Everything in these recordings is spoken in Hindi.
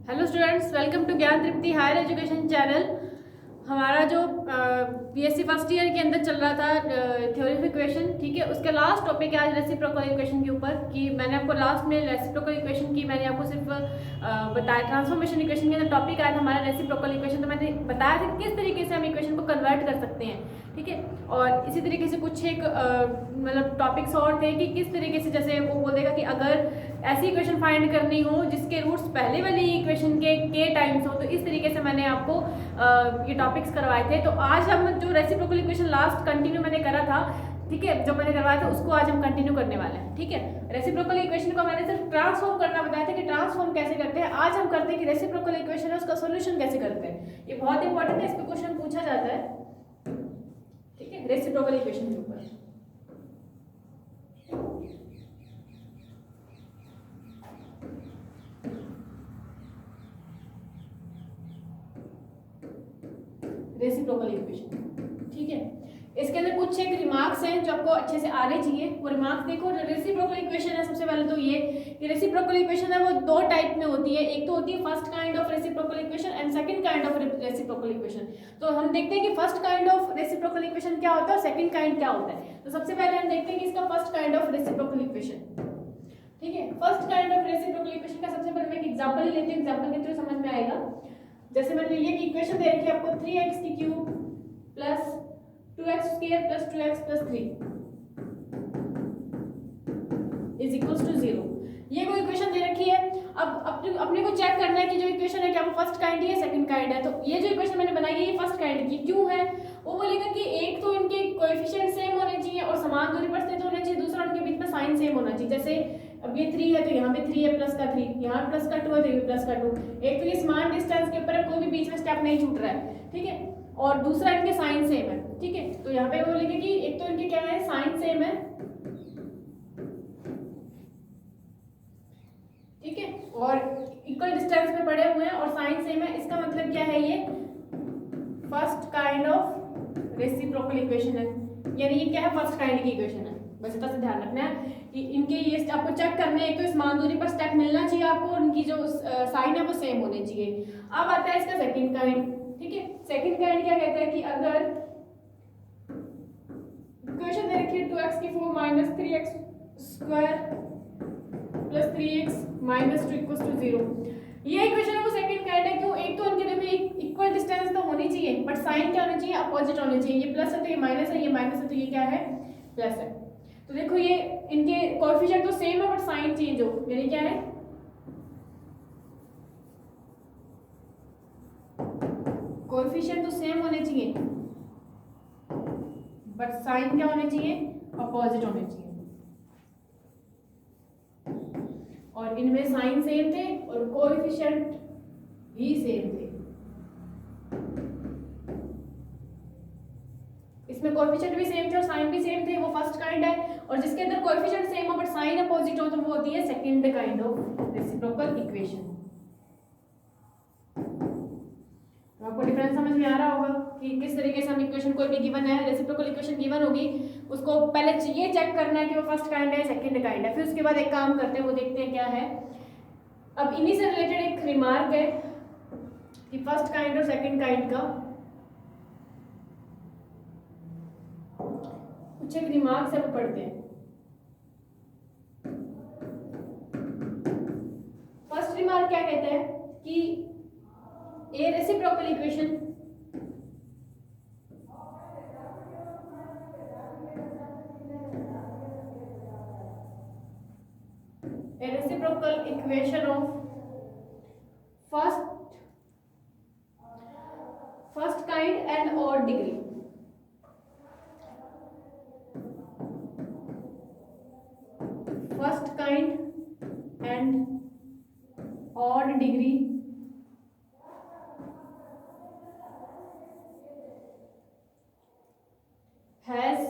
हेलो स्टूडेंट्स, वेलकम टू ज्ञान तृप्ति हायर एजुकेशन चैनल। हमारा जो बीएससी फर्स्ट ईयर के अंदर चल रहा था थ्योरी ऑफ इक्वेशन, ठीक है, उसका लास्ट टॉपिक है आज रेसिप्रोकल इक्वेशन के ऊपर। कि मैंने आपको लास्ट में रेसिप्रोकल इक्वेशन की मैंने आपको सिर्फ बताया, ट्रांसफॉर्मेशन इक्वेशन के अंदर टॉपिक आया था हमारा रेसिप्रोकल इक्वेशन। तो मैंने बताया था कि किस तरीके से हम इक्वेशन को कन्वर्ट कर सकते हैं, ठीक है। और इसी तरीके से कुछ एक मतलब टॉपिक्स और थे कि किस तरीके से, जैसे वो बोलेगा कि अगर ऐसी इक्वेशन फाइंड करनी हो जिसके रूट्स पहले वाली इक्वेशन के टाइम्स हो, तो इस तरीके से मैंने आपको ये टॉपिक्स करवाए थे। तो आज हम जो रेसिप्रोकल इक्वेशन लास्ट कंटिन्यू मैंने करा था, ठीक है, जो मैंने करवाया था उसको आज हम कंटिन्यू करने वाले हैं, ठीक है। रेसिप्रोकल इक्वेशन को मैंने सिर्फ ट्रांसफॉर्म करना बताया था कि ट्रांसफॉर्म कैसे करते हैं। आज हम करते हैं कि रेसिप्रोकल इक्वेशन है उसका सोल्यूशन कैसे करते हैं। ये बहुत इंपॉर्टेंट है, इस पर क्वेश्चन पूछा जाता है, ठीक है, रेसिप्रोकल इक्वेशन के ऊपर। रेसिप्रोकल इक्वेशन, ठीक है। इसके अंदर कुछ एक रिमार्क्स हैं जो आपको अच्छे से आने चाहिए। वो रिमार्क्स देखो, रेसिप्रोकल इक्वेशन है, सबसे पहले तो ये रेसिप्रोकल इक्वेशन है वो दो टाइप में होती है। एक तो होती है first kind of reciprocal equation and second kind of reciprocal equation. तो हम देखते हैं कि first kind of reciprocal equation क्या होता है और सेकंड काइंड क्या होता है। तो सबसे पहले हम देखते हैं कि इसका first kind of reciprocal equation, ठीक है। First kind of reciprocal equation का सबसे पहले मैं एक एग्जांपल लेती हूँ, एग्जांपल के थ्रू समझ में आएगा। जैसे मैंने लिया कि इक्वेशन दे रखी है आपको 3x की cube plus 2x square plus 2x plus 3 is equals to 0। ये कोई इक्वेशन दे रखी है। अब अपने को चेक करना है कि जो इक्वेशन है क्या वो फर्स्ट काइंड है या सेकंड काइंड है। तो ये जो इक्वेशन मैंने बनाई है ये फर्स्ट काइंड की क्यों है। वो बोलेगा कि एक तो इनके कोएफिशिएंट सेम होने चाहिए और समान दूरी पर स्थित होने चाहिए, दूसरा उनके बीच में साइन सेम होना चाहिए। जैसे अब ये 3 है तो यहाँ पे 3 है प्लस का 3, यहाँ प्लस का 2 है तो ये प्लस का 2। एक तो ये समान डिस्टेंस के ऊपर है, कोई भी बीच में स्टेप नहीं छूट रहा है, ठीक है। और दूसरा इनके साइन सेम है, ठीक है। तो यहाँ पे वो बोलेंगे कि एक तो इनके क्या है, साइन सेम है, ठीक है, और इक्वल डिस्टेंस में पड़े हुए हैं और साइन सेम है। इसका मतलब क्या है, ये first kind of reciprocal equation है, यानी ये क्या है, फर्स्ट काइंड की इक्वेशन है। बस इतना से ध्यान रखना है कि इनके ये आपको चेक करने हैं, एक तो समान दूरी पर स्टेप मिलना चाहिए आपको, उनकी जो साइन है वो सेम होने चाहिए। अब आता है इसका सेकंड काइंड, ठीक है। सेकंड काइंड क्या कहता है कि अगर इक्वेशन दे रखी है 2x की 4 minus 3x square plus 3x minus 2 equals to 0। ये इक्वेशन है वो सेकंड काइंड है। क्यों, एक तो उनके देखो इक्वल डिस्टेंस तो होनी चाहिए बट साइन क्या होना चाहिए, अपोजिट होने चाहिए। ये प्लस है तो ये माइनस है, ये माइनस है तो ये क्या है, प्लस है। तो देखो ये इनके कोएफिशिएंट तो सेम है बट साइन चेंज हो, यानी क्या है, कोएफिशिएंट तो सेम होने चाहिए बट साइन क्या होने चाहिए, अपोजिट होने चाहिए। और इनमें साइन सेम थे और कोएफिशिएंट भी सेम थे। इसमें कोएफिशिएंट भी सेम थे और साइन भी सेम थे, वो फर्स्ट काइंड है। और जिसके अंदर कोएफिशिएंट सेम हो बट साइन अपोजिट हो तो वो होती है second kind of reciprocal equation. तो आपको डिफरेंस समझ में आ रहा होगा कि किस तरीके से हम इक्वेशन, कोई भी गिवन है रेसिप्रोकल इक्वेशन गिवन होगी, उसको पहले ये चेक करना है कि वो फर्स्ट काइंड है सेकंड काइंड है। फिर उसके बाद एक काम करते हैं, वो देखते हैं क्या है। अब इन्हीं से रिलेटेड एक रिमार्क है कि फर्स्ट काइंड और सेकंड काइंड का कुछ एक रिमार्क्स है वो पढ़ते हैं। फर्स्ट रिमार्क क्या कहता है कि A reciprocal equation of first kind and odd degree, first kind and odd degree has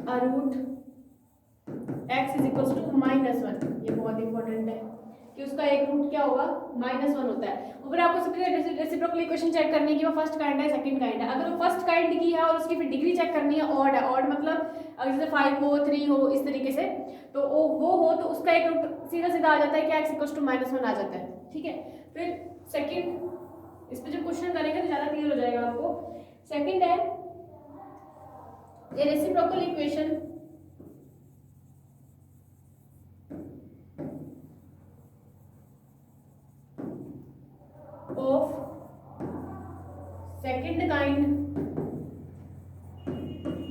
a root x is equals to -1। ये बहुत इंपॉर्टेंट है कि उसका एक रूट क्या होगा, -1 होता है। ऊपर आपको सबसे रेसिप्रोकल इक्वेशन चेक करनी है कि वो फर्स्ट काइंड है सेकंड काइंड है। अगर वो फर्स्ट काइंड की है और उसकी फिर डिग्री चेक करनी है, ऑड है, ऑड मतलब अगर जैसे 5 हो 3 हो इस तरीके से, तो वो हो तो उसका एक रूट सीधा सीधा आ जाता है कि x इक्वल्स टू -1 आ जाता है, ठीक है। फिर सेकंड, इस पे जब क्वेश्चन करेंगे तो ज़्यादा क्लियर हो जाएगा आपको। सेकंड है A reciprocal equation of second kind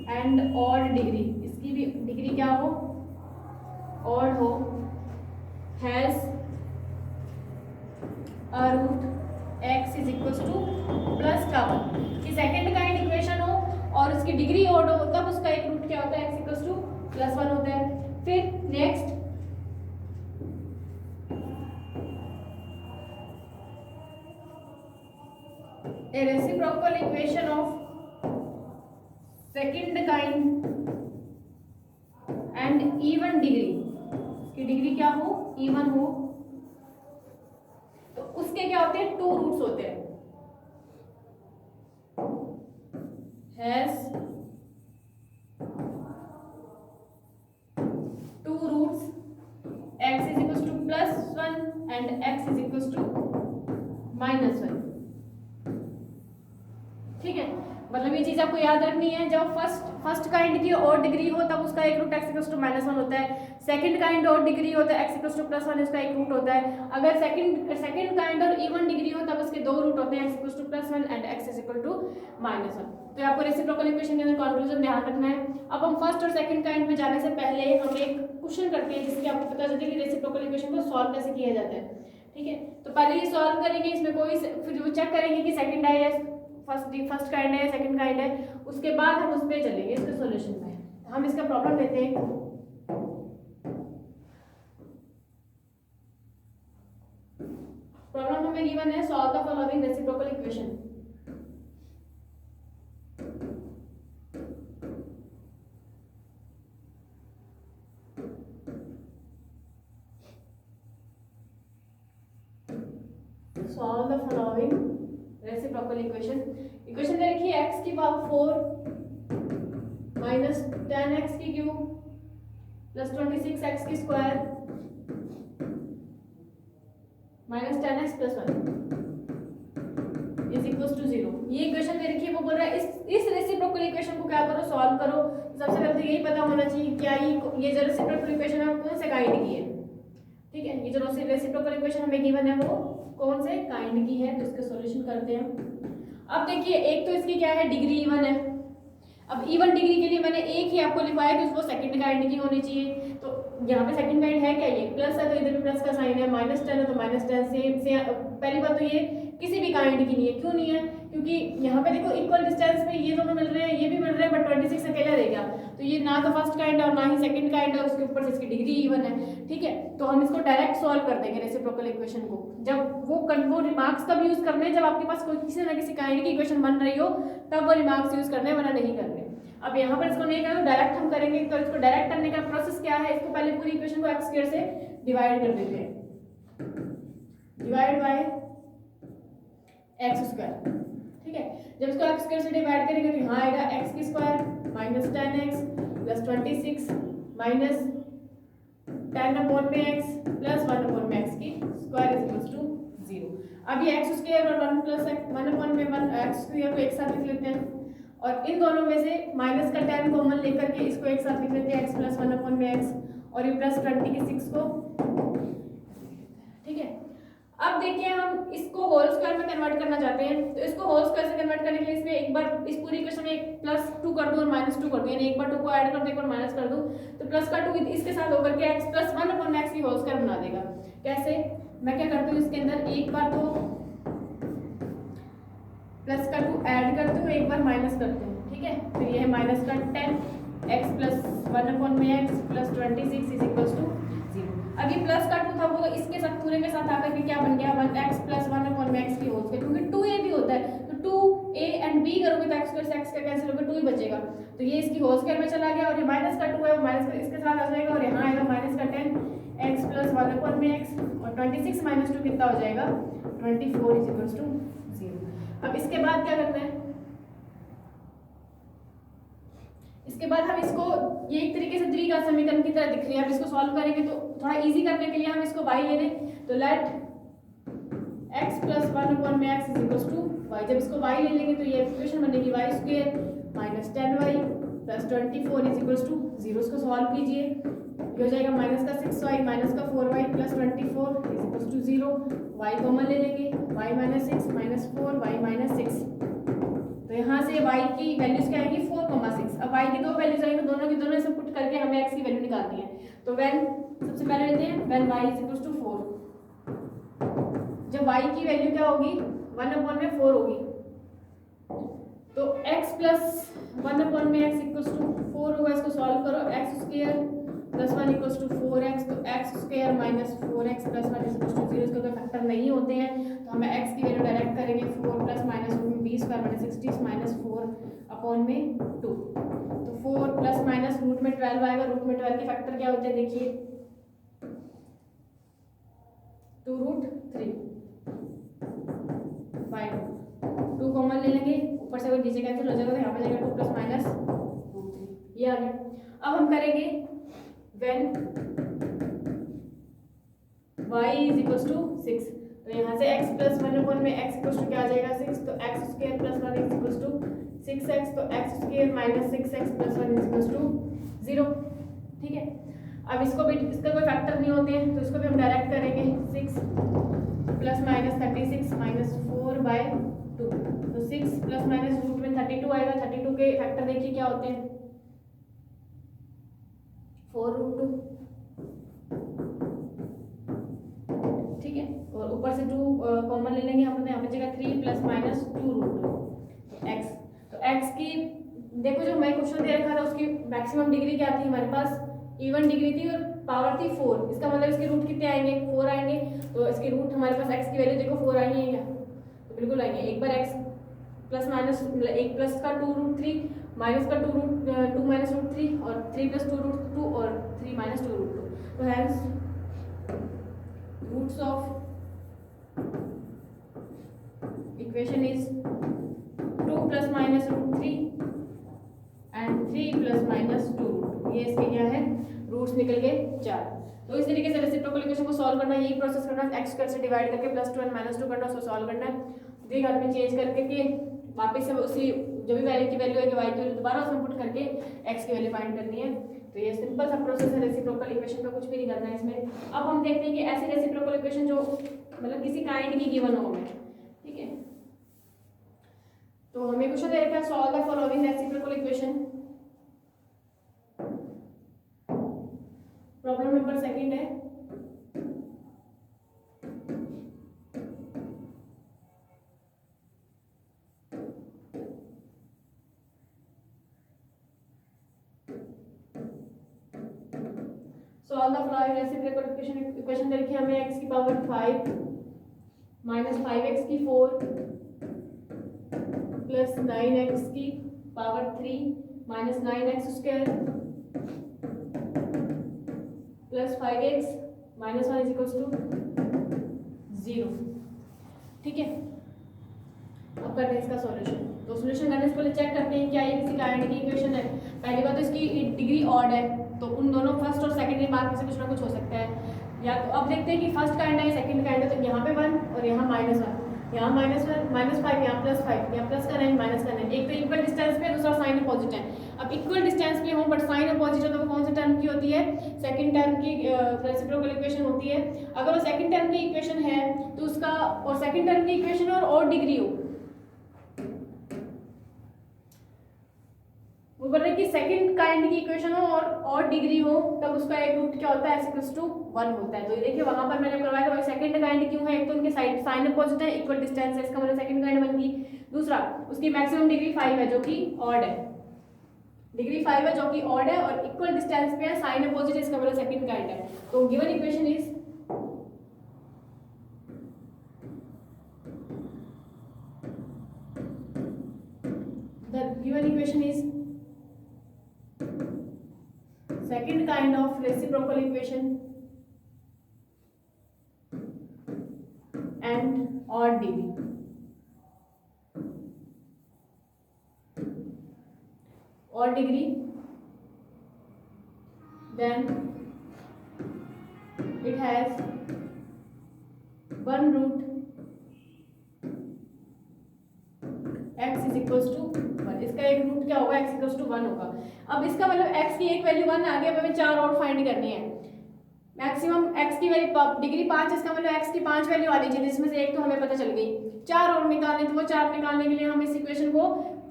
and odd degree, इसकी भी डिग्री क्या हो, ऑड हो, has a root x is equals to +1, कि सेकंड काइंड इक्वेशन हो और उसकी डिग्री ऑड हो, तब उसका एक रूट क्या होता है, x इक्वल्स टू +1 होता है। फिर next a reciprocal equation of second kind and even degree, इसकी डिग्री क्या हो, इवन हो, तो उसके क्या होते हैं, 2 रूट्स होते हैं, has 2 roots, x is equals to +1 and x is equals to -1, ठीक है। मतलब ये चीज आपको याद रखनी है, जब फर्स्ट काइंड की और डिग्री हो तब उसका एक रूट x इक्वल्स टू -1 होता है, सेकंड काइंड और डिग्री हो तो x इक्वल्स टू +1 इसका एक रूट होता है। अगर सेकंड काइंड और इवन डिग्री हो तब उसके 2 रूट होते हैं, x equals to +1 and x is equal to -1। तो आपको रेसिप्रोकल इक्वेशन के अंदर कंक्लूजन ध्यान रखना है। अब हम फर्स्ट और सेकंड काइंड में जाने से पहले हम एक क्वेश्चन करते हैं जिससे आपको पता चलता है कि रेसिप्रोकल इक्वेशन को सॉल्व कैसे किया जाता है, ठीक है। तो पहले ये सॉल्व करेंगे, इसमें कोई फिर वो चेक करेंगे कि सेकंड है या फर्स्ट काइंड है, सेकंड काइंड है, उसके बाद हम उस पे चलेंगे इसके सॉल्यूशन में। हम इसका प्रॉब्लम लेते हैं। प्रॉब्लम हमें गिवन है, solve the following reciprocal equation. Solve the following reciprocal equation. Equation दे रखी है x की पावर 4 माइनस 10x की क्यूब प्लस 26x की square minus 10x plus 1 is equals to 0। ये इक्वेशन दे रखी है, वो बोल रहा है इस रेसिप्रोकल इक्वेशन को क्या करो, सॉल्व करो। सबसे पहले तो यही पता होना चाहिए क्या ये जो रेसिप्रोकल इक्वेशन है कौन से काइंड की है, ठीक है। ये जो रेसिप्रोकल इक्वेशन हमें गिवन है वो कौन से काइंड की है, तो इसका सॉल्यूशन करते हैं। अब देखिए, एक तो इसकी क्या है, डिग्री इवन है। अब इवन डिग्री के लिए मैंने एक ही आपको लिखवाया कि उसको सेकंड काइंड की होनी चाहिए, तो यहाँ पे सेकंड काइंड है क्या, ये प्लस है तो इधर भी प्लस का साइन है, -10 है तो -10 से पहली बात तो ये किसी भी काइंड की नहीं है। क्यों नहीं है, क्योंकि यहाँ पे देखो इक्वल डिस्टेंस पे ये दोनों मिल रहे हैं, ये भी मिल रहे हैं, बट 26 अकेला रह गया, तो ये ना तो फर्स्ट काइंड और ना ही सेकंड काइंड है, उसके ऊपर से इसकी डिग्री इवन है, ठीक है। तो हम इसको डायरेक्ट सॉल्व कर देंगे रेसिप्रोकल इक्वेशन को। जब वो रिमार्क्स कब यूज करने हैं, जब आपके पास कोई किसी ना किसी काइंड की इक्वेशन बन रही हो, तब वो रिमार्क्स यूज करने, वरना नहीं करने। अब यहाँ पर इसको नहीं करो, डायरेक्ट हम करेंगे। तो इसको डायरेक्ट करने का प्रोसेस क्या है, इसको पहले पूरी इक्वेशन को x² से डिवाइड कर देते हैं, डिवाइड बाय x², ठीक है। जब इसको x² से डिवाइड करेंगे तो यहाँ आएगा x की square minus 10x plus 26 minus 10/x plus 1/x की स्क्वायर इज इक्वल्स टू 0। अब ये x² और 1 प्लस 1/x² को एक साथ लिख लेते हैं, और इन दोनों में से माइनस का 10 कॉमन लेकर के इसको एक साथ लिख लेते हैं, x प्लस 1/x, और ये प्लस 26 को, ठीक है। अब देखिए, हम इसको होल स्क्वायर में कन्वर्ट करना चाहते हैं, तो इसको होल स्क्वायर से कन्वर्ट करने के लिए इसमें एक बार इस पूरी इक्वेशन में एक +2 कर दूं और -2 कर दूं, यानी एक बार 2 को ऐड कर दूं, एक बार माइनस कर दूं, तो प्लस का 2 इसके साथ होकर के x प्लस 1/x की होल स्क्वायर बना देगा। कैसे, मैं क्या करती हूँ, इसके अंदर एक बार तो प्लस का 2 ऐड करती हूँ, एक बार माइनस करती हूँ, ठीक है। फिर ये है माइनस का 10x plus 1/x plus 26 is equals to 0। अब ये प्लस का 2 था वो तो इसके साथ पूरे के साथ आकर के क्या बन गया, 1x प्लस 1/x की होल स्क्वायर, क्योंकि 2a भी होता है, तो 2a एंड b करोगे तो x² से x का कैंसिल होकर 2 ही बचेगा, तो ये इसकी होल स्क्वायर में चला गया, और ये माइनस का 2 है वो माइनस का इसके साथ आ जाएगा, और यहाँ आएगा माइनस का 10x प्लस 1/x, और 26 माइनस 2 कितना हो जाएगा, 24 इज इक्वल्स टू 0। अब इसके बाद क्या करना है, इसके बाद हम इसको ये एक तरीके से द्विघात समीकरण की तरह दिख रही है, अब इसको सॉल्व करेंगे तो थोड़ा इजी करने के लिए हम इसको y ले लें, तो let x plus 1/x is equal to y। जब इसको y ले लेंगे तो ये इक्वेशन बनेगी y square minus 10y plus 24 is equal to 0। इसको सॉल्व कीजिए, ये हो जाएगा माइनस का 6y माइनस का 4y plus 24 is equal to 0। y common ले लेंगे, y minus 6 minus 4 y minus 6, तो यहाँ से y की वैल्यूज क्या आएगी 4,6। अब y की दो वैल्यूज आएंगी, दोनों की दोनों से पुट करके हमें x की वैल्यू निकालनी है। तो व्हेन सबसे पहले लेते हैं when y is equal to 4। जब y की वैल्यू क्या होगी 1/4 होगी, तो x plus 1/x equal to 4 होगा। इसको सॉल्व करो, x square plus 1 equal to 4x, तो x square minus 4x plus 1 equal to 0। इसके कोई फैक्टर नहीं होते हैं तो हमें x की वैल्यू डायरेक्ट करेंगे 4 प्लस माइनस रूट में 20 स्क्वायर माइनस 60 माइनस 4/2। तो 4 प्लस माइनस रूट में 12 आएगा। रूट में 12 के फैक्टर क्या होते हैं देखिए 2√3 बाय 2 कॉमन ले लेंगे, ऊपर से नीचे कैंसिल हो जाएगा, तो यहाँ पे जाएगा 2 प्लस माइनस √3, ये आ गया। अब हम करेंगे when y is equal to 6, तो यहाँ से x plus 1/x equal to क्या आ जाएगा 6, तो x square plus 1 is equal to 6x, तो x square minus 6x plus 1 is equal to 0। ठीक है, अब इसको भी, इसका कोई फैक्टर नहीं होते हैं तो इसको भी हम डायरेक्ट करेंगे 6 प्लस माइनस 36 माइनस 4/2, तो 6 प्लस माइनस रूट में 32 आएगा। 32 के फैक्टर देखिए क्या होते हैं 4√2, ठीक है, और ऊपर से 2 कॉमन ले लेंगे यहाँ पर, तो यहाँ पे जाएगा 3 प्लस माइनस 2√2 x। तो x की देखो जो हमें क्वेश्चन दे रखा था उसकी मैक्सिमम डिग्री क्या थी हमारे पास, इवन डिग्री थी और पावर थी 4। इसका मतलब इसके रूट कितने आएंगे 4 आएंगे, तो इसके रूट हमारे पास x की वैल्यू देखो 4 आई है क्या, तो बिल्कुल आएंगे। एक बार x प्लस माइनस एक प्लस का 2√3 माइनस का 2 माइनस √3 और 3 प्लस 2√2 और 3 माइनस 2√2, तो hence roots of equation is 2 plus minus √3 and 3 plus minus 2√2, ये इसके क्या है रूट्स निकल गए 4। तो इस तरीके से रेसिप्रोकल इक्वेशन को सॉल्व करना है, यही प्रोसेस करना है, x स्क्वायर से डिवाइड करके प्लस 2 एंड माइनस 2 करना, उसको सॉल्व करना है, दी घात में चेंज करके के वापस से उसी जो भी वैल्यू की वैल्यू है कि y की वैल्यू दोबारा उसमें पुट करके x की वैल्यू फाइंड करनी है। तो ये सिंपल सा प्रोसेस है रेसिप्रोकल इक्वेशन का, कुछ भी नहीं करना है इसमें। अब हम देखते हैं कि ऐसी रेसिप्रोकल इक्वेशन जो मतलब किसी काइंड की गिवन हो हमें, ठीक है, तो हमें क्वेश्चन दे रखा है solve the following reciprocal equation. Problem number second है, solve the following reciprocal equation दे रखी है हमें x की पावर 5 माइनस 5x की 4 प्लस 9x की power 3 minus 9x square plus 5x minus 1 is equal to 0। ठीक है, अब करते हैं इसका सॉल्यूशन। तो सॉल्यूशन करने से पहले चेक करते हैं क्या ये किसी काइंड की इक्वेशन है। पहली बात तो इसकी डिग्री ऑड है, तो उन दोनों फर्स्ट और सेकंड के मार्क में से कुछ ना कुछ हो सकता है। या तो अब देखते हैं कि फर्स्ट काइंड है सेकंड काइंड है, तो यहाँ पे 1 और यहाँ -1, यहाँ -1 -5, यहाँ +5, यहाँ प्लस का 9 माइनस का 9। एक तो इक्वल डिस्टेंस पे, दूसरा साइन अपोजिट है। अब इक्वल डिस्टेंस पे हो बट साइन अपोजिट है तो वो कौन सी टर्म की होती है, सेकंड टर्म की रेसिप्रोकल इक्वेशन होती है। अगर वो सेकंड टर्म की इक्वेशन है तो उसका, और सेकंड टर्म की इक्वेशन और डिग्री हो, वो बोल रहे कि सेकंड काइंड की इक्वेशन हो और डिग्री हो, तब उसका एक रूट क्या होता है x=1 होता है। तो ये देखिए वहां पर मैंने करवाया था, सेकंड काइंड क्यों है, एक तो उनके साइड साइन अपोजिट है, इक्वल डिस्टेंस है, इसका मतलब सेकंड काइंड बन गई। दूसरा उसकी मैक्सिमम डिग्री 5 है जो कि ऑड है, डिग्री 5 है जो कि ऑड है और इक्वल डिस्टेंस पे है, साइन अपोजिट है, इसका मतलब सेकंड काइंड है। तो given equation is second kind of reciprocal equation and odd degree. Odd degree, then it has 1 root x is equals to 1। इसका एक रूट क्या होगा, x इक्वल्स टू 1 होगा। अब इसका मतलब x की एक वैल्यू 1 आ गई, अब हमें 4 और फाइंड करनी है। मैक्सिमम x की वैल्यू डिग्री 5, इसका मतलब x की 5 वैल्यू आनी चाहिए, जिसमें से एक तो हमें पता चल गई। 4 और निकालने, तो वो 4 निकालने के लिए हम इस इक्वेशन को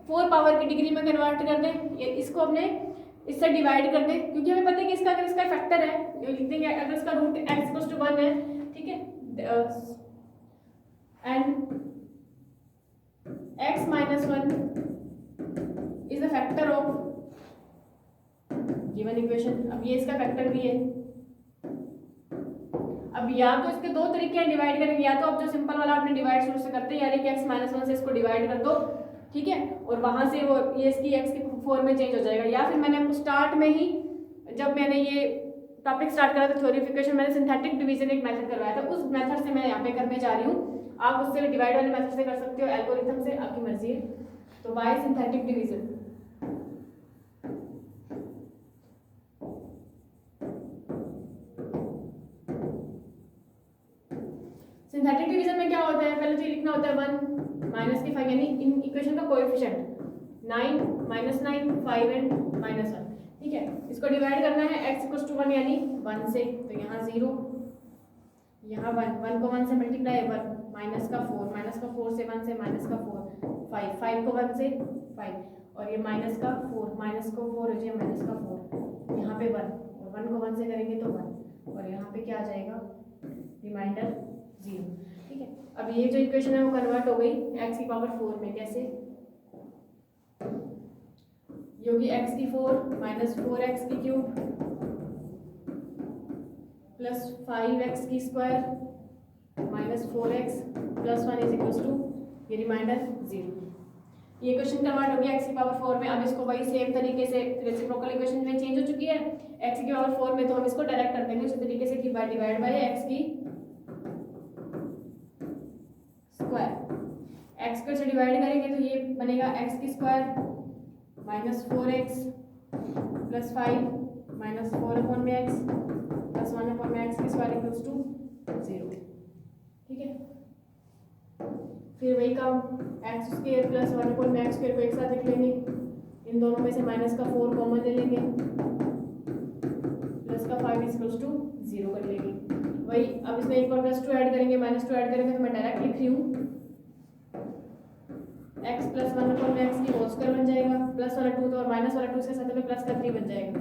4 पावर की डिग्री में कन्वर्ट कर दें, इसको हमने इससे डिवाइड कर दें, क्योंकि हमें पता है कि इसका अगर इसका फैक्टर है, लिख देंगे अगर इसका रूट x इक्वल्स टू 1 है, ठीक है, and x minus 1 is the factor of given equation. अब ये इसका फैक्टर भी है। अब या तो इसके दो तरीके हैं डिवाइड करने के, या तो अब जो सिंपल वाला आपने डिवाइड शुरू से करते हैं, यानी कि x माइनस 1 से इसको डिवाइड कर दो, ठीक है, और वहां से वो ये इसकी x की फॉर्म में चेंज हो जाएगा। या फिर मैंने आपको स्टार्ट में ही, जब मैंने ये टॉपिक स्टार्ट करा था थ्योरी ऑफ इक्वेशन, मैंने सिंथेटिक डिवीजन एक मेथड करवाया था, उस मेथड से मैं यहाँ पे करने जा रही हूँ। आप उससे डिवाइड वाले मेथड से कर सकते हो, एल्गोरिथम से, आपकी मर्जी है। तो bye synthetic division, synthetic division में क्या होता है, पहले तो लिखना होता है 1 माइनस के 5, यानी इन इक्वेशन का कोएफिशिएंट 9 माइनस 9 5 एंड माइनस 1, ठीक है। इसको डिवाइड करना है x इक्वल्स टू 1 यानी 1 से, तो यहाँ 0, यहाँ 1 को 1 से मल्टीप्लाई है 1, माइनस का 4, माइनस का 4 से 1 से माइनस का 4, 5 को 1 से 5, और ये माइनस का 4, माइनस को 4 हो जाए माइनस का 4, यहाँ पे 1, और 1 को 1 से करेंगे तो 1, और यहाँ पे क्या आ जाएगा, रिमाइंडर 0, ठीक है। अब ये जो इक्वेशन है वो कन्वर्ट हो गई x की पावर 4 में। कैसे, ये होगी x की 4 माइनस 4x की क्यूब प्लस 5x की square minus 4x plus 1 is equals to, ये रिमाइंडर 0। ये इक्वेशन कन्वर्ट हो गया x की पावर 4 में। अब इसको वही सेम तरीके से रेसिप्रोकल इक्वेशन में चेंज हो चुकी है, x की पावर 4 में, तो हम इसको डायरेक्ट कर देंगे उसी तरीके से कि डिवाइड बाय x की स्क्वायर। x को से डिवाइड करेंगे तो ये बनेगा x की square minus 4x plus 5 minus 4 upon में x प्लस 1 अपॉन में x की स्क्वायर इक्वल्स टू 0, ठीक है। फिर वही काम, एक्स स्क्वायर प्लस 1 अपॉन में x स्क्वायर को एक साथ लिख लेंगे, इन दोनों में से माइनस का 4 कॉमन ले लेंगे, प्लस का 5 इक्वल्स टू 0 कर लेंगे। वही अब इसमें एक बार प्लस 2 ऐड करेंगे, माइनस 2 ऐड करेंगे, तो मैं डायरेक्ट लिख रही हूँ x प्लस 1 अपॉन में x की होल स्क्वायर बन जाएगा, प्लस वाला 2 तो और माइनस वाला 2 इसके साथ में प्लस का 3 बन जाएगा,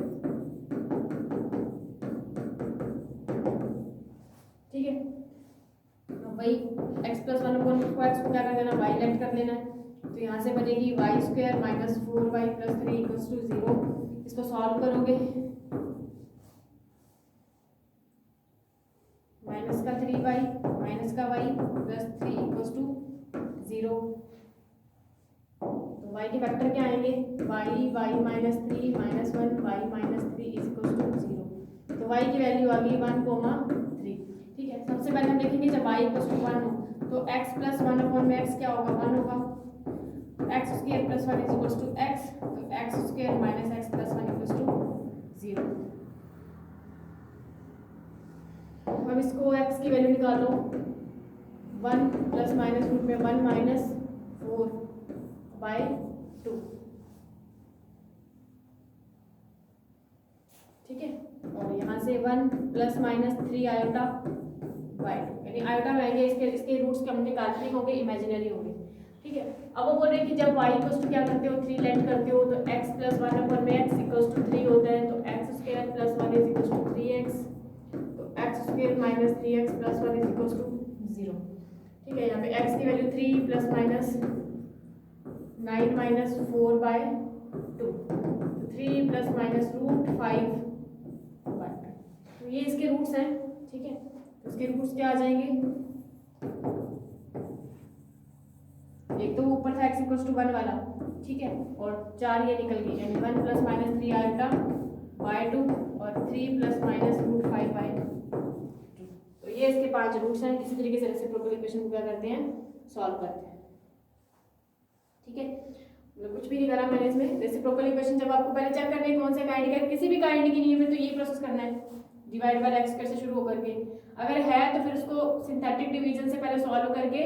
ठीक है। वही x प्लस 1 अपॉन x को क्या कर देना, y लेफ्ट कर लेना है, तो यहाँ से बनेगी y square minus 4y plus 3 equals to 0। इसको सॉल्व करोगे, माइनस का 3y माइनस का y प्लस 3 इक्वल्स टू 0। तो y के फैक्टर क्या आएंगे, y minus 3 minus 1 y minus 3 is equals to 0। तो y की वैल्यू आ गई 1,3, ठीक है। सबसे पहले हम देखेंगे जब y इक्वल्स टू 1 हो तो x प्लस 1 अपॉन में x क्या होगा, 1 होगा, x square plus 1 is equals to x, तो x square minus x plus 1 equals to 0। अब इसको x की वैल्यू निकालो, 1 प्लस माइनस रूट में 1 माइनस 4 बाय 2, ठीक है। और यहाँ से 1 प्लस माइनस 3 आयोटा बाय 2, यानी आयोटा में आएंगे, इसके रूट्स कम के काल्पनिक होंगे, इमेजिनरी होंगे, ठीक है। अब वो बोल रहे हैं कि जब y इक्वल्स टू क्या करते हो, 3 लेट करते हो, तो x प्लस 1 अपॉन में x इक्वल्स टू 3 होता है, तो x square plus 1 is equals to 3x, तो x square minus 3x plus 1 is equals to 0, ठीक है। यहाँ पे x की value 3 plus minus 9 minus 4 by 2, तो 3 प्लस माइनस रूट 5 बाय 2, तो ये इसके रूट्स हैं, ठीक है। तो इसके रूट्स क्या आ जाएंगे, एक तो ऊपर था x इक्वल्स टू 1 वाला, ठीक है, और 4 ये निकल गई, यानी 1 प्लस माइनस 3 आयोटा बाय 2 और 3 प्लस माइनस रूट 5 बाय 2, तो ये इसके 5 रूट्स हैं। इसी तरीके से रेसिप्रोकल इक्वेशन को क्या करते हैं, सॉल्व करते हैं, ठीक है। मतलब कुछ भी नहीं करा मैंने इसमें। रेसिप्रोकल इक्वेशन जब आपको पहले चेक करना है कौन से काइंड का, किसी भी काइंड की नहीं है तो ये प्रोसेस करना है, डिवाइड बाय एक्स स्क्वायर से शुरू होकर के, अगर है तो फिर उसको सिंथेटिक डिवीजन से पहले सॉल्व करके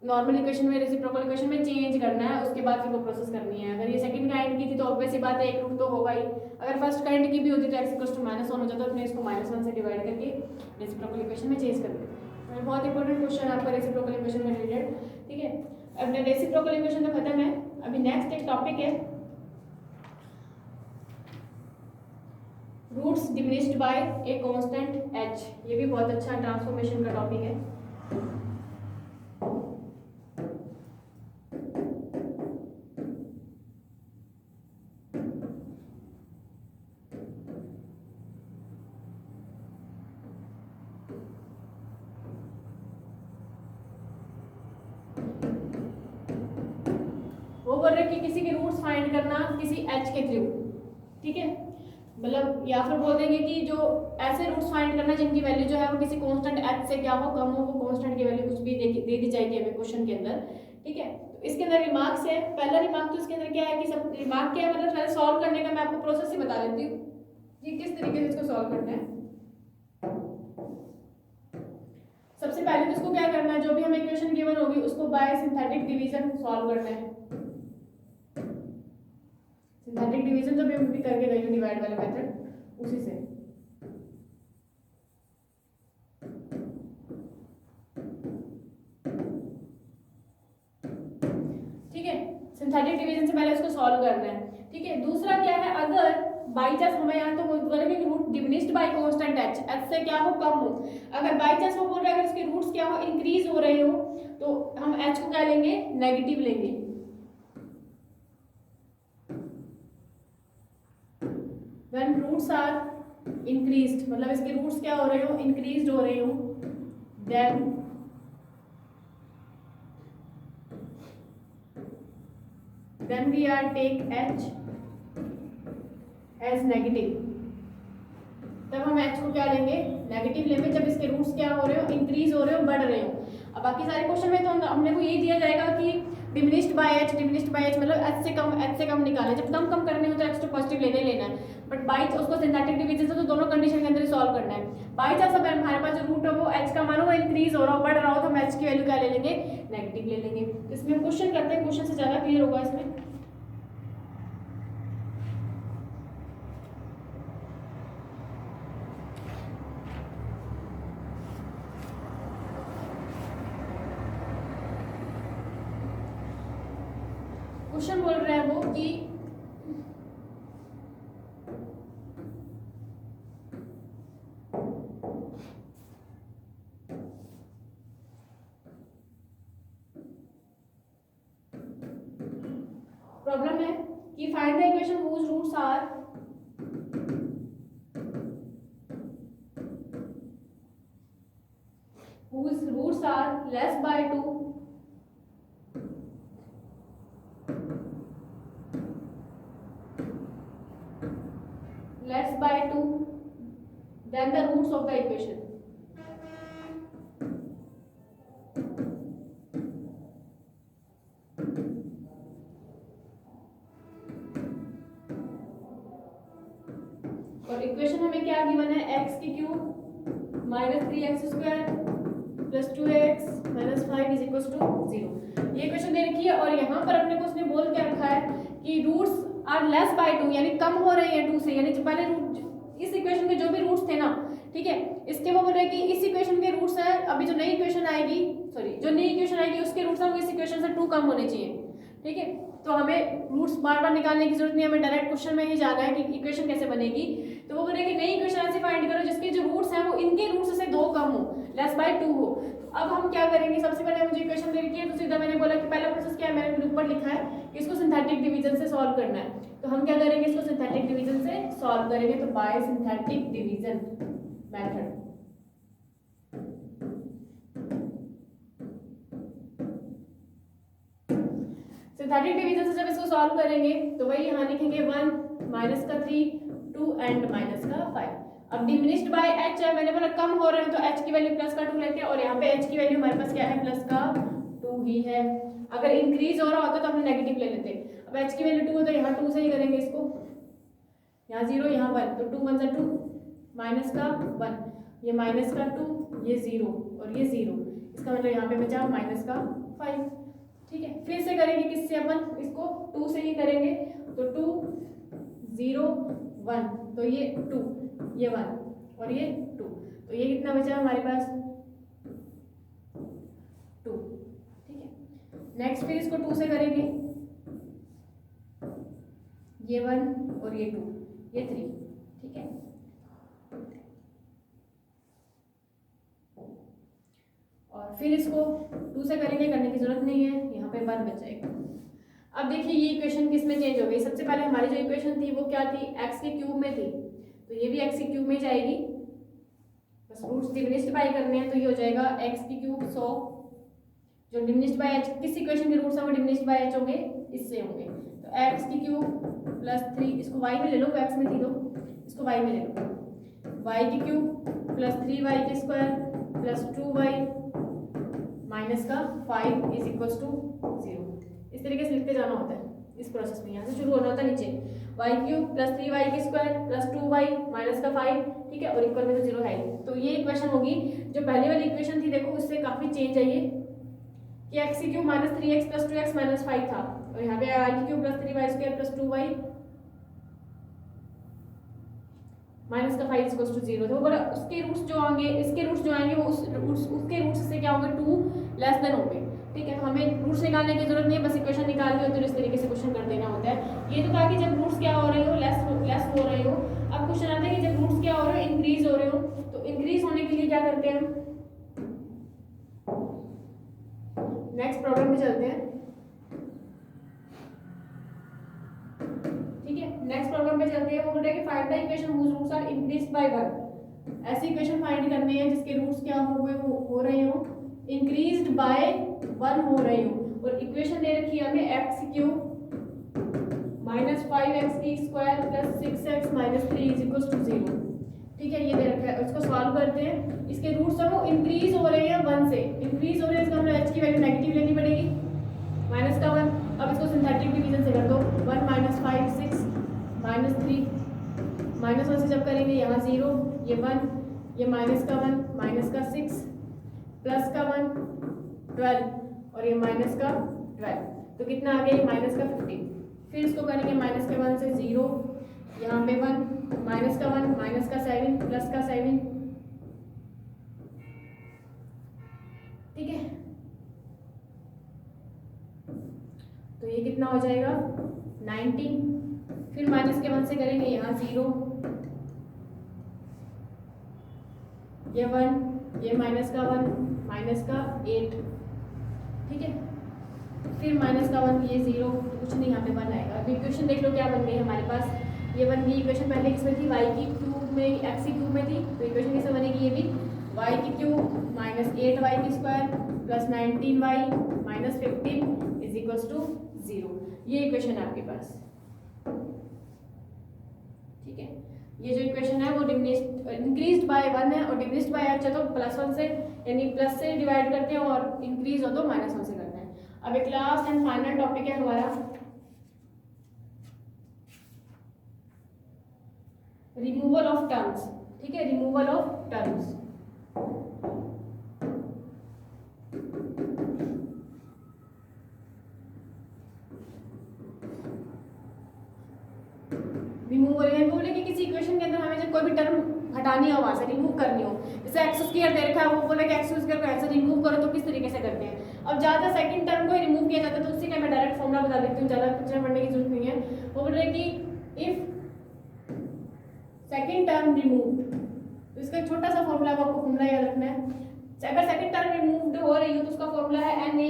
नॉर्मल इक्वेशन में, रेसिप्रोकल इक्वेशन में चेंज करना है, उसके बाद फिर वो प्रोसेस करनी है। अगर ये सेकंड काइंड की थी तो ऑब्वियस ही बात है एक रूट तो होगा ही, अगर फर्स्ट काइंड की भी होती तो x इक्वल्स टू -1 हो जाता, तो फिर इसको -1 से डिवाइड करके रेसिप्रोकल इक्वेशन में चेंज कर देते हैं। बहुत इंपॉर्टेंट क्वेश्चन है आपका रेसिप्रोकल इक्वेशन में रिलेटेड, ठीक है। अब रेसिप्रोकल इक्वेशन तो खत्म है, अभी नेक्स्ट एक टॉपिक है roots diminished by a constant h। ये भी बहुत अच्छा ट्रांसफॉर्मेशन का टॉपिक है। वो बोल रहे हैं कि किसी के रूट्स फाइंड करना किसी h के थ्रू, ठीक है। मतलब या फिर बोल देंगे कि जो ऐसे रूट्स फाइंड करना जिनकी वैल्यू जो है वो किसी कांस्टेंट h से क्या हो, कम हो, वो कांस्टेंट की वैल्यू कुछ भी दे दी जाएगी हमें क्वेश्चन के अंदर, ठीक है। तो इसके अंदर रिमार्क्स है। पहला रिमार्क तो इसके अंदर क्या है कि सब रिमार्क क्या है, मतलब पहले सॉल्व करने का मैं आपको प्रोसेस ही बता देती हूँ कि किस तरीके से इसको सॉल्व करना है। सबसे पहले तो इसको क्या करना है, जो भी हमें इक्वेशन गिवन होगी उसको बाय सिंथेटिक डिवीजन सॉल्व करना है। सिंथेटिक डिवीजन तो भी हम भी करके गए डिवाइड वाले मेथड, उसी से। ठीक है, सिंथेटिक डिवीजन से पहले इसको सॉल्व करना है, ठीक है। दूसरा क्या है, अगर बाई चांस हमें यहाँ तो बोल रहे हैं कि root diminished by constant h से क्या हो, कम हो। अगर बाई चांस वो बोल रहे हैं अगर इसके रूट्स क्या हो, इंक्रीज हो रहे हो, तो हम h को क्या लेंगे, नेगेटिव लेंगे। When roots are increased, मतलब इसके रूट्स क्या हो रहे हो, इंक्रीज हो रहे हो, then we are take h as negative। तब हम h को क्या लेंगे, नेगेटिव लेंगे, जब इसके रूट्स क्या हो रहे हो, इंक्रीज हो रहे हो, बढ़ रहे हो। अब बाकी सारे क्वेश्चन में तो हमने को यही दिया जाएगा कि डिमिनिश्ड बाय h मतलब h से कम निकाले, जब कम करने हो तो x तो पॉजिटिव लेना ही लेना है, बट बाई उसको सिंथेटिक डिवीजन से तो दोनों कंडीशन के अंदर सॉल्व करना है। बाई चांस अगर हमारे पास जो रूट है वो h का मान हो, इंक्रीज हो रहा हो, बढ़ रहा हो, तो हम h की वैल्यू क्या ले लेंगे, नेगेटिव ले लेंगे। तो इसमें हम क्वेश्चन करते हैं, क्वेश्चन से ज्यादा क्लियर होगा इसमें। क्वेश्चन बोल रहे हैं वो कि प्रॉब्लम है कि find the equation whose roots are less by 2 than the roots of the equation। और इक्वेशन हमें क्या गिवन है, x की cube minus 3x square plus 2x minus 5 is equal to 0। ये इक्वेशन दे रखी है और यहाँ पर अपने को उसने बोल के रखा है कि रूट्स आर लेस बाय 2, यानी कम हो रहे हैं 2 से, यानी जो पहले रूट इस इक्वेशन के जो भी रूट्स थे ना, ठीक है, इसके वो बोल रहे हैं कि इस इक्वेशन के रूट्स हैं, अभी जो नई इक्वेशन आएगी, सॉरी जो नई इक्वेशन आएगी उसके रूट्स हैं इस इक्वेशन से 2 कम होने चाहिए, ठीक है। तो हमें रूट्स बार बार निकालने की जरूरत नहीं, हमें डायरेक्ट क्वेश्चन में ही जाना है कि इक्वेशन कैसे बनेगी। तो वो बोल रहे हैं कि नई इक्वेशन ऐसे फाइंड करो जिसके जो रूट्स हैं वो इनके रूट्स से 2 कम हो, लेस बाय 2 हो। अब हम क्या करेंगे, सबसे पहले मुझे इक्वेशन दे रखी है तो सीधा मैंने बोला कि पहला प्रोसेस क्या है, मैंने ऊपर लिखा है कि इसको सिंथेटिक डिवीजन से सॉल्व करना है। तो हम क्या करेंगे, इसको सिंथेटिक डिवीजन से सॉल्व करेंगे, तो bye synthetic division method. Synthetic division से जब इसको सॉल्व करेंगे तो वही यहाँ लिखेंगे 1 माइनस का 3 2 एंड माइनस का 5। अब डिमिनिश्ड बाय h है, मैंने बोला कम हो रहे हैं तो h की वैल्यू प्लस का 2 लेते हैं, और यहाँ पे h की वैल्यू हमारे पास क्या है, प्लस का 2 ही है। अगर इंक्रीज हो रहा होता तो हम नेगेटिव ले लेते, अब h की वैल्यू 2 हो तो यहाँ 2 से ही करेंगे इसको। यहाँ 0 यहाँ 1, तो 2 1 2, माइनस का 1, ये माइनस का 2, ये 0 और ये 0, इसका मतलब यहाँ पे बचा माइनस का 5। ठीक है, फिर से करेंगे किससे अपन, इसको 2 से ही करेंगे, तो 2 0 1, तो ये 2, ये 1 और ये 2, तो ये कितना बचा हमारे पास 2। ठीक है, नेक्स्ट फिर इसको 2 से करेंगे, ये 1 और ये 2, ये 3। ठीक है, और फिर इसको 2 से करेंगे, करने की जरूरत नहीं है, यहाँ पे 1 बच जाएगा। अब देखिए ये इक्वेशन किस में चेंज हो गई। सबसे पहले हमारी जो इक्वेशन थी वो क्या थी, x के क्यूब में थी, तो ये भी x के क्यूब में जाएगी, बस रूट्स डिमिनिश्ड बाय करने हैं, तो ये हो जाएगा x की क्यूब 100, जो डिमिनिश्ड बाय h, किस इक्वेशन के रूट्स हैं वो डिमिनिश्ड बाय h होंगे, इससे होंगे, तो x की क्यूब प्लस 3, इसको y में ले लो, वो x में थी तो इसको y में ले लो, y की क्यूब प्लस 3y के स्क्वायर प्लस 2y माइनस का 5 इज इक्वल टू 0। इस तरीके से लिखते जाना होता है इस प्रोसेस में, यहाँ से शुरू होना होता है नीचे, वाई क्यूब प्लस 3y के स्क्वायर प्लस 2y माइनस का 5। ठीक है, और इक्वल में तो 0 है, तो ये इक्वेशन होगी। जो पहले वाली इक्वेशन थी देखो उससे काफी चेंज है ये, कि x की cube minus 3x plus 2x minus 5 था, और यहाँ पे y की cube plus 3y square plus 2y minus का 5 इक्वल टू 0 था। बड़ा उसके रूट्स जो आएंगे, इसके रूट्स जो आएंगे वो उसके रूट्स से क्या होंगे, 2 लेस देन होंगे। ठीक है, हमें रूट्स निकालने की जरूरत नहीं है, बस इक्वेशन निकाल के तो इस तरीके से क्वेश्चन कर देना होता है। ये तो था कि जब रूट्स क्या हो रहे हो, लेस हो रहे हो। अब क्वेश्चन आता है कि जब रूट्स क्या हो रहे हो, इंक्रीज हो रहे हो, तो इंक्रीज होने के लिए क्या करते हैं, नेक्स्ट प्रॉब्लम पे चलते हैं। ठीक है, नेक्स्ट प्रॉब्लम पे चलते हैं। वो बोल रहा है कि find the equation whose roots are increased by 1। ऐसी इक्वेशन फाइंड करनी है जिसके रूट्स क्या हो रहे हो, इंक्रीज्ड बाय 1 हो रहे हो, और इक्वेशन दे रखी है हमें x क्यूब माइनस 5x की square plus 6x minus 3 is equal to 0। ठीक है, ये दे रखा है, इसको सॉल्व करते हैं। इसके रूट्स हैं वो इंक्रीज हो रहे हैं 1 से, इंक्रीज हो रहे हैं, इसका मतलब h की वैल्यू नेगेटिव लेनी पड़ेगी, माइनस का 1। अब इसको सिंथेटिक डिवीजन से कर दो, 1 माइनस 5 6 माइनस 3, माइनस 1 से जब करेंगे यहाँ 0, ये 1, ये माइनस का 1 माइनस का 6 प्लस का 1 12 और ये माइनस का 12, तो कितना आ गया, माइनस का 15। फिर इसको करेंगे माइनस के 1 से 0, यहाँ पे 1 माइनस का 1 माइनस का 7 प्लस का 7। ठीक है, तो ये कितना हो जाएगा 19। फिर माइनस के 1 से करेंगे यहाँ 0, ये 1, ये माइनस का 1 माइनस का 8। ठीक है, फिर माइनस का 1, ये 0, कुछ नहीं, यहाँ पे 1 आएगा। अब इक्वेशन देख लो क्या बन गई हमारे पास, ये बन गई इक्वेशन पहले किसमें थी, y की क्यूब में, x की क्यूब में थी, तो इक्वेशन किसमें बनेगी, ये भी y की क्यूब माइनस 8y की square plus 19y minus 15 is equal to 0। ये इक्वेशन है आपके पास। ठीक है, ये जो इक्वेशन है वो इंक्रीज्ड बाय 1 है, और डिमिनिश्ड बाय h है तो प्लस 1 से, यानी प्लस से डिवाइड करते हैं, और इंक्रीज हो तो माइनस 1 से करना है। अब एक लास्ट एंड फाइनल टॉपिक है हमारा रिमूवल ऑफ टर्म्स। ठीक है, रिमूवल ऑफ टर्म्स। रिमूवल है, बोले कि किसी इक्वेशन के अंदर हमें जब कोई भी टर्म हटानी हो, वहां से रिमूव करनी हो, जैसे एक्स स्क्वायर दे रखा है, वो बोले कि एक्स स्क्वायर को ऐसे रिमूव करो, तो किस तरीके से करते हैं। अब ज़्यादा सेकंड टर्म को ही रिमूव किया जाता है, तो उसी का मैं डायरेक्ट फॉर्मूला बता देती हूँ, ज़्यादा पिक्चर पढ़ने की जरूरत नहीं है। वो बोल रहे हैं कि इफ सेकंड टर्म रिमूव, तो इसका छोटा सा फॉर्मूला है, आपको फॉर्मूला याद रखना है। अगर सेकंड टर्म रिमूव्ड हो रही हो तो उसका फॉर्मूला है na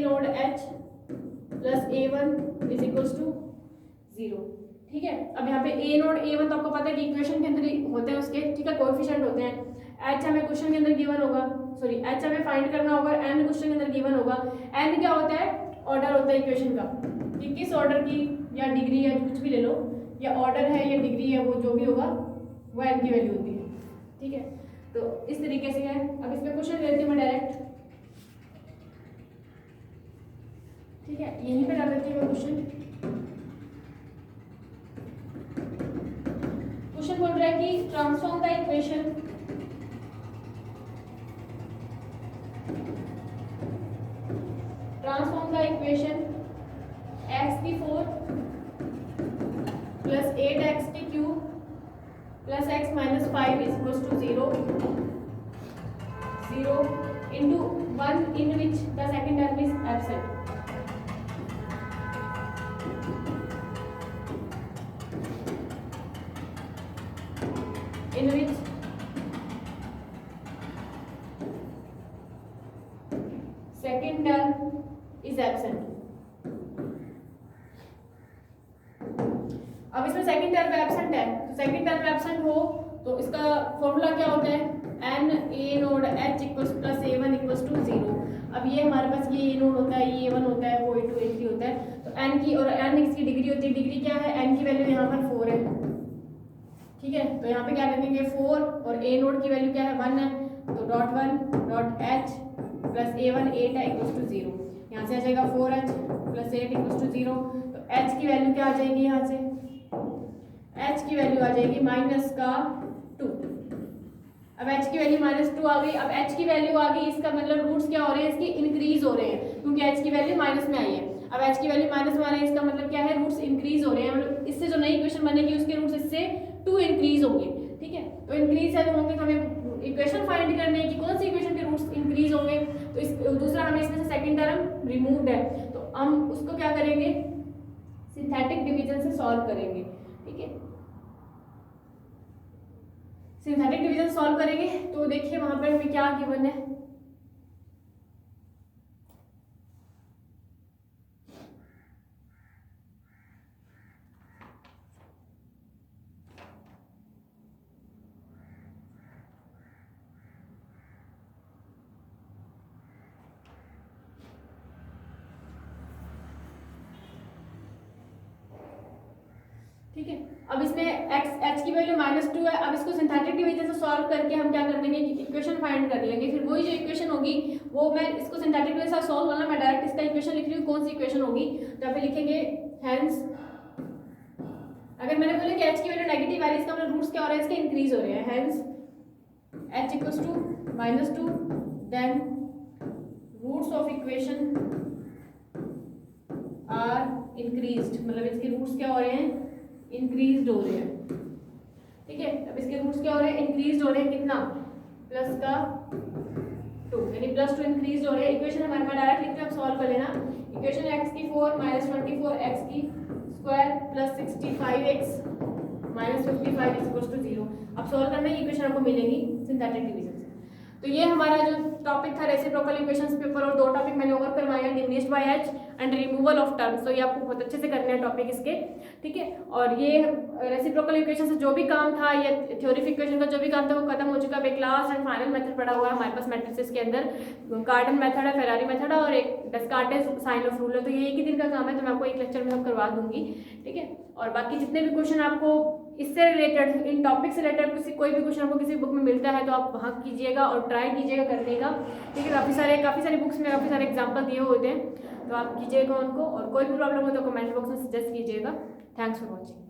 naught h plus a1 is equals to 0। ठीक है, अब यहाँ पे a नोड a1 तो आपको पता है कि इक्वेशन के अंदर होते हैं उसके, ठीक है, कोएफिशिएंट होते हैं। h हमें क्वेश्चन के अंदर गिवन होगा, सॉरी h हमें फाइंड करना होगा, n क्वेश्चन के अंदर गिवन होगा। n क्या होता है, ऑर्डर होता है इक्वेशन का, कि किस ऑर्डर की या डिग्री या कुछ भी ले लो, या ऑर्डर है या डिग्री है, वो जो भी होगा वो n की वैल्यू होती है। ठीक है, तो इस तरीके से है। अब इसमें क्वेश्चन लेती हूँ मैं डायरेक्ट। ठीक है, यहीं पे डाल देती हूँ मैं question. 65 is equals to 0, 0 into 1 in which the second term is absent. In which second term is absent. अब इसमें सेकंड टर्म एब्सेंट है, तो सेकंड टर्म एब्सेंट हो तो इसका फॉर्मूला क्या होता है, N A naught H equals plus A one equals to 0। अब ये हमारे पास ये ए नोड होता है, ये ए वन होता है, वो ए टू ए थ्री होता है, तो एन की और एन इसकी डिग्री होती है। डिग्री क्या है, एन की वैल्यू यहाँ पर 4 है, ठीक है। तो यहाँ पे क्या लिखेंगे 4 और ए नोड की वैल्यू क्या है 1 है, तो dot 1 dot H plus A one 8 है इक्वल्स टू 0। यहाँ से आ जाएगा 4h प्लस 8 इक्वल्स टू 0। तो एच की वैल्यू क्या आ जाएगी, यहाँ से h की वैल्यू आ जाएगी माइनस का 2। अब h की वैल्यू -2 आ गई। अब h की वैल्यू आ गई, इसका मतलब रूट्स क्या हो रहे हैं, इसके इंक्रीज हो रहे हैं, क्योंकि h की वैल्यू माइनस में आई है। अब h की वैल्यू माइनस में आ रही है, इसका मतलब क्या है, रूट्स इंक्रीज हो रहे हैं, मतलब इससे जो नई इक्वेशन बनेगी उसके रूट्स इससे 2 इंक्रीज होंगे, ठीक है। तो इंक्रीज है तो होंगे, तो हमें इक्वेशन फाइंड करने की कौन सी इक्वेशन के रूट्स इंक्रीज होंगे। तो इस दूसरा हमें इसमें से सेकंड टर्म रिमूव्ड है, तो हम उसको क्या करेंगे, सिंथेटिक डिवीजन से सॉल्व करेंगे, ठीक है। सिंथेटिक डिवीजन सॉल्व करेंगे तो देखिए वहां पर हमें क्या गिवन है, ठीक है। अब इसमें h की वैल्यू -2 है। अब इसको सिंथेटिक डिवीजन से सॉल्व करके हम क्या कर देंगे कि इक्वेशन फाइंड कर लेंगे। फिर वही जो इक्वेशन होगी वो मैं इसको सिंथेटिक डिवीजन से सॉल्व करना, मैं डायरेक्ट इसका इक्वेशन लिख रही हूँ, कौन सी इक्वेशन होगी, तो यहाँ पे लिखेंगे हेंस, अगर मैंने बोला कि h की वैल्यू नेगेटिव आ रही है, इसका मतलब रूट्स क्या हो रहे हैं, इसके इंक्रीज हो रहे हैं, hence h equals to -2, then roots of equation are increased, मतलब इसके रूट्स क्या हो रहे हैं, इंक्रीज्ड हो रहे हैं, ठीक है। अब इसके रूट्स क्या हो रहे हैं, इंक्रीज्ड हो रहे हैं, कितना, प्लस का 2, यानी +2 इंक्रीज्ड हो रहे हैं। इक्वेशन हमारे पास डायरेक्ट लिख के आप सॉल्व कर लेना। इक्वेशन x की 4 -24 x की square plus 65x -55 equals to 0। अब सॉल्व करना, ये इक्वेशन आपको मिलेंगी सिंथेटिक डिवीजन से। तो ये हमारा जो टॉपिक था रेसिप्रोकल इक्वेशंस पेपर, और 2 टॉपिक मैंने ओवर करवाए, diminished by h and removal of terms. तो ये आपको बहुत अच्छे से करने हैं टॉपिक इसके, ठीक है। और ये रेसिप्रोकल इक्वेशन से जो भी काम था, या थ्योरी इक्वेशन का जो भी काम था, वो खत्म हो चुका है। एक लास्ट एंड फाइनल मेथड पड़ा हुआ है हमारे पास मैट्रिसेस के अंदर, कार्डन मेथड है, फेरारी मेथड है, और एक डेस्कार्टेस साइन ऑफ रूल है। तो ये एक ही दिन का काम है, तो मैं आपको एक लेक्चर में सब करवा दूंगी, ठीक है। और बाकी जितने भी क्वेश्चन आपको इससे रिलेटेड, इन टॉपिक से रिलेटेड कोई भी क्वेश्चन आपको किसी बुक में मिलता है तो आप वहाँ कीजिएगा और ट्राई कीजिएगा करने का, ठीक है। काफ़ी सारी बुक्स में काफ़ी सारे एग्जाम्पल दिए होते हैं, तो आप कीजिएगा उनको, और कोई भी प्रॉब्लम हो तो कमेंट बॉक्स में सजेस्ट कीजिएगा। Thanks for watching.